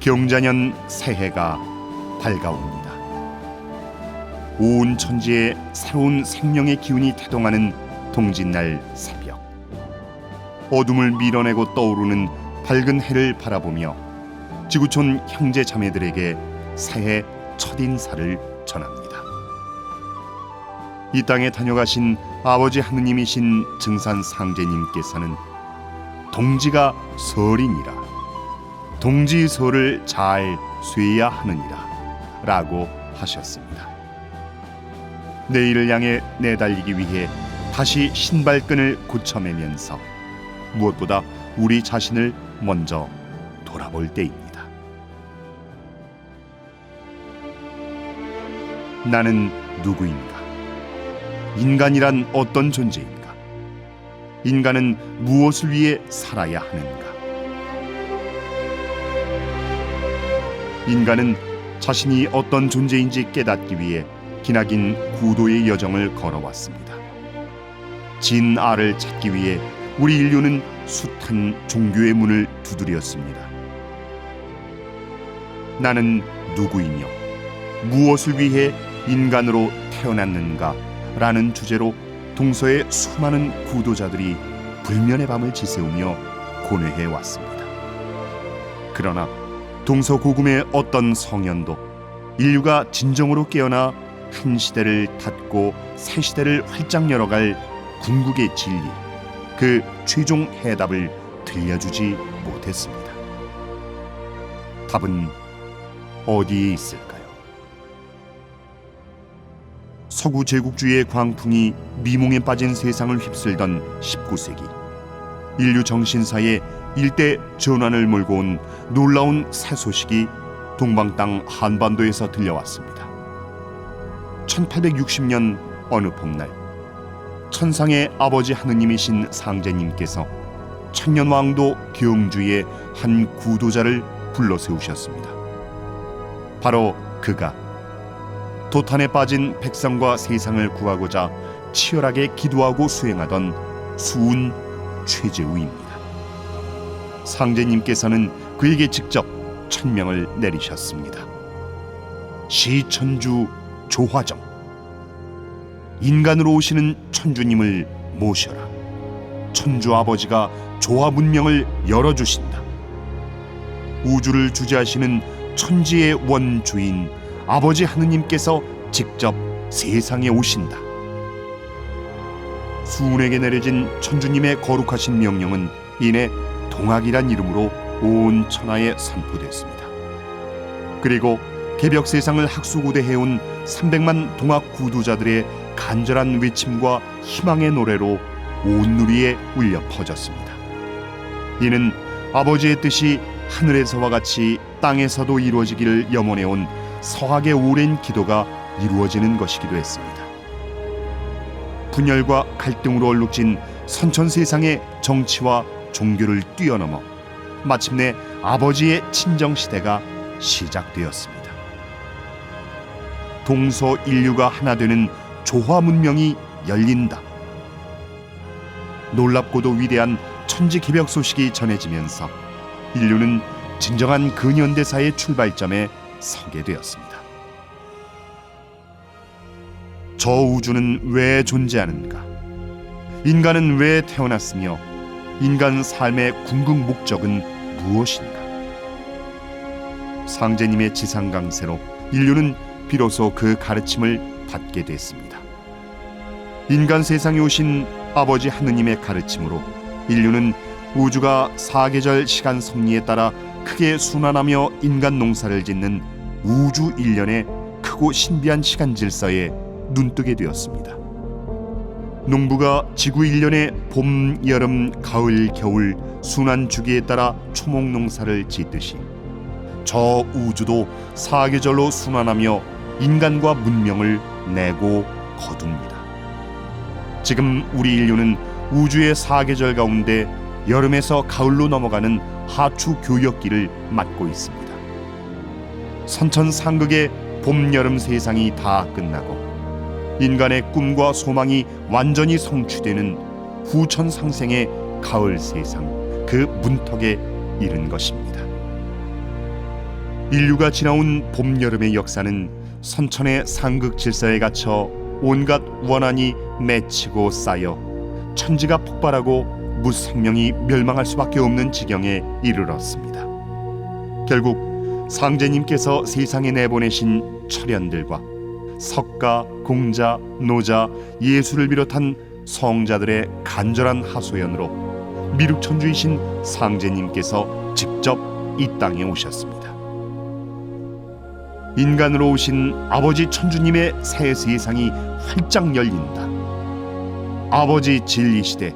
경자년 새해가 밝아옵니다. 온 천지에 새로운 생명의 기운이 태동하는 동짓날 새벽, 어둠을 밀어내고 떠오르는 밝은 해를 바라보며 지구촌 형제 자매들에게 새해 첫 인사를 전합니다. 이 땅에 다녀가신 아버지 하느님이신 증산 상제님께서는 동지가 설이니라, 동지설을 잘 쇠야 하느니라 라고 하셨습니다. 내일을 향해 내달리기 위해 다시 신발끈을 고쳐매면서 무엇보다 우리 자신을 먼저 돌아볼 때입니다. 나는 누구인가? 인간이란 어떤 존재인가? 인간은 무엇을 위해 살아야 하는가? 인간은 자신이 어떤 존재인지 깨닫기 위해 기나긴 구도의 여정을 걸어왔습니다. 진알을 찾기 위해 우리 인류는 숱한 종교의 문을 두드렸습니다. 나는 누구이며 무엇을 위해 인간으로 태어났는가? 라는 주제로 동서의 수많은 구도자들이 불면의 밤을 지새우며 고뇌해 왔습니다. 그러나 동서고금의 어떤 성현도 인류가 진정으로 깨어나 한 시대를 닫고 새 시대를 활짝 열어갈 궁극의 진리, 그 최종 해답을 들려주지 못했습니다. 답은 어디에 있을까요? 서구 제국주의의 광풍이 미몽에 빠진 세상을 휩쓸던 19세기, 인류 정신사에 일대 전환을 몰고 온 놀라운 새 소식이 동방 땅 한반도에서 들려왔습니다. 1860년 어느 봄날, 천상의 아버지 하느님이신 상제님께서 천년왕도 경주의 한 구도자를 불러 세우셨습니다. 바로 그가 도탄에 빠진 백성과 세상을 구하고자 치열하게 기도하고 수행하던 수운 최재우입니다. 상제님께서는 그에게 직접 천명을 내리셨습니다. 시천주 조화정, 인간으로 오시는 천주님을 모셔라. 천주 아버지가 조화 문명을 열어주신다. 우주를 주재하시는 천지의 원주인 아버지 하느님께서 직접 세상에 오신다. 수운에게 내려진 천주님의 거룩하신 명령은 이내 동학이란 이름으로 온 천하에 선포됐습니다. 그리고 개벽 세상을 학수고대해온 300만 동학 구도자들의 간절한 외침과 희망의 노래로 온 누리에 울려 퍼졌습니다. 이는 아버지의 뜻이 하늘에서와 같이 땅에서도 이루어지기를 염원해온 서학의 오랜 기도가 이루어지는 것이기도 했습니다. 분열과 갈등으로 얼룩진 선천 세상의 정치와 종교를 뛰어넘어 마침내 아버지의 친정 시대가 시작되었습니다. 동서 인류가 하나 되는 조화 문명이 열린다. 놀랍고도 위대한 천지 개벽 소식이 전해지면서 인류는 진정한 근현대사의 출발점에 서게 되었습니다. 저 우주는 왜 존재하는가? 인간은 왜 태어났으며 인간 삶의 궁극 목적은 무엇인가? 상제님의 지상 강세로 인류는 비로소 그 가르침을 받게 됐습니다. 인간 세상에 오신 아버지 하느님의 가르침으로 인류는 우주가 사계절 시간 섭리에 따라 크게 순환하며 인간 농사를 짓는 우주 일련의 크고 신비한 시간 질서에 눈뜨게 되었습니다. 농부가 지구 일련의 봄, 여름, 가을, 겨울 순환 주기에 따라 초목 농사를 짓듯이 저 우주도 사계절로 순환하며 인간과 문명을 내고 거둡니다. 지금 우리 인류는 우주의 사계절 가운데 여름에서 가을로 넘어가는 하추 교역기를 맞고 있습니다. 선천상극의 봄, 여름 세상이 다 끝나고 인간의 꿈과 소망이 완전히 성취되는 후천상생의 가을 세상, 그 문턱에 이른 것입니다. 인류가 지나온 봄, 여름의 역사는 선천의 상극 질서에 갇혀 온갖 원한이 맺히고 쌓여 천지가 폭발하고 무생명이 멸망할 수밖에 없는 지경에 이르렀습니다. 결국 상제님께서 세상에 내보내신 철연들과 석가, 공자, 노자, 예수를 비롯한 성자들의 간절한 하소연으로 미륵천주이신 상제님께서 직접 이 땅에 오셨습니다. 인간으로 오신 아버지 천주님의 새 세상이 활짝 열린다. 아버지 진리시대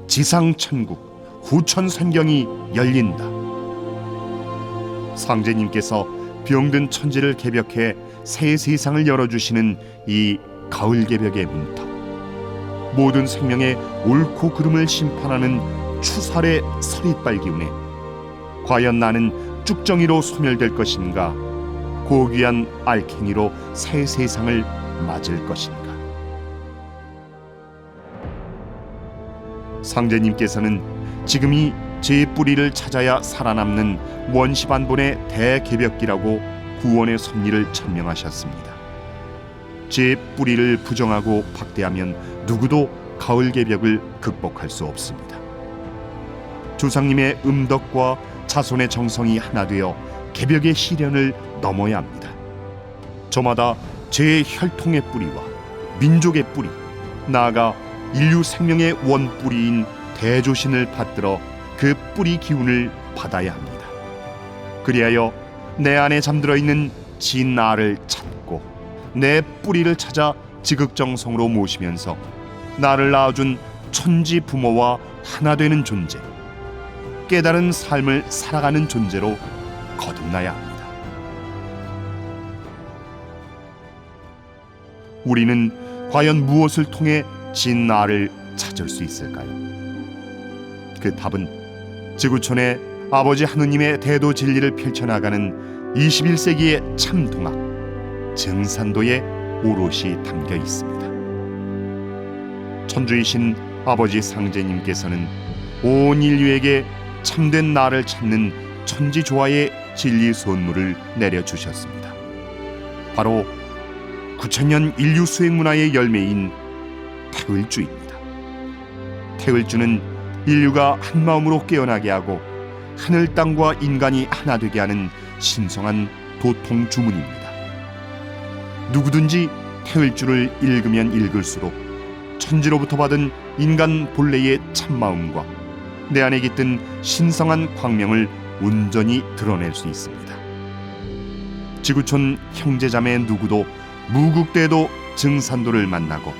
지상천국 후천선경이 열린다. 상제님께서 병든 천지를 개벽해 새 세상을 열어주시는 이 가을 개벽의 문턱, 모든 생명의 옳고 그름을 심판하는 추살의 서릿발 기운에 과연 나는 쭉정이로 소멸될 것인가, 고귀한 알갱이로 새 세상을 맞을 것인가. 상제님께서는 지금이 제 뿌리를 찾아야 살아남는 원시반본의 대개벽기라고 구원의 섭리를 천명하셨습니다. 제 뿌리를 부정하고 박대하면 누구도 가을 개벽을 극복할 수 없습니다. 조상님의 음덕과 자손의 정성이 하나 되어 개벽의 시련을 넘어야 합니다. 저마다 제 혈통의 뿌리와 민족의 뿌리, 나아가 인류 생명의 원뿌리인 대조신을 받들어 그 뿌리 기운을 받아야 합니다. 그리하여 내 안에 잠들어 있는 진나를 찾고 내 뿌리를 찾아 지극정성으로 모시면서 나를 낳아준 천지 부모와 하나 되는 존재, 깨달은 삶을 살아가는 존재로 거듭나야 합니다. 우리는 과연 무엇을 통해 진나를 찾을 수 있을까요? 그 답은 지구촌의 아버지 하느님의 대도 진리를 펼쳐나가는 21세기의 참동학 증산도에 오롯이 담겨 있습니다. 천주이신 아버지 상제님께서는 온 인류에게 참된 나를 찾는 천지조화의 진리 선물을 내려주셨습니다. 바로 9천년 인류 수행 문화의 열매인 태을주입니다. 태을주는 인류가 한 마음으로 깨어나게 하고 하늘 땅과 인간이 하나 되게 하는 신성한 도통 주문입니다. 누구든지 태을주를 읽으면 읽을수록 천지로부터 받은 인간 본래의 참마음과 내 안에 깃든 신성한 광명을 온전히 드러낼 수 있습니다. 지구촌 형제자매 누구도 무국대도 증산도를 만나고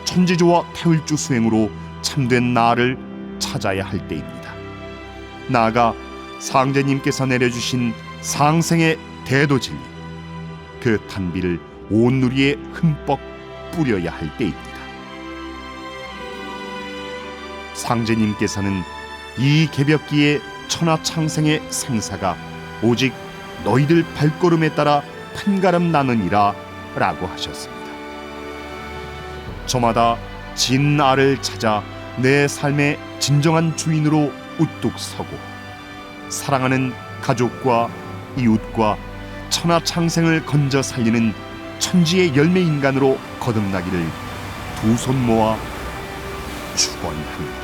천지조화 태을주 수행으로 참된 나를 찾아야 할 때입니다. 나아가 상제님께서 내려주신 상생의 대도진리, 그 단비를 온 누리에 흠뻑 뿌려야 할 때입니다. 상제님께서는 이 개벽기의 천하창생의 생사가 오직 너희들 발걸음에 따라 판가름 나느니라 라고 하셨습니다. 저마다 진나를 찾아 내 삶의 진정한 주인으로 우뚝 서고 사랑하는 가족과 이웃과 천하창생을 건져 살리는 천지의 열매 인간으로 거듭나기를 두 손 모아 축원합니다.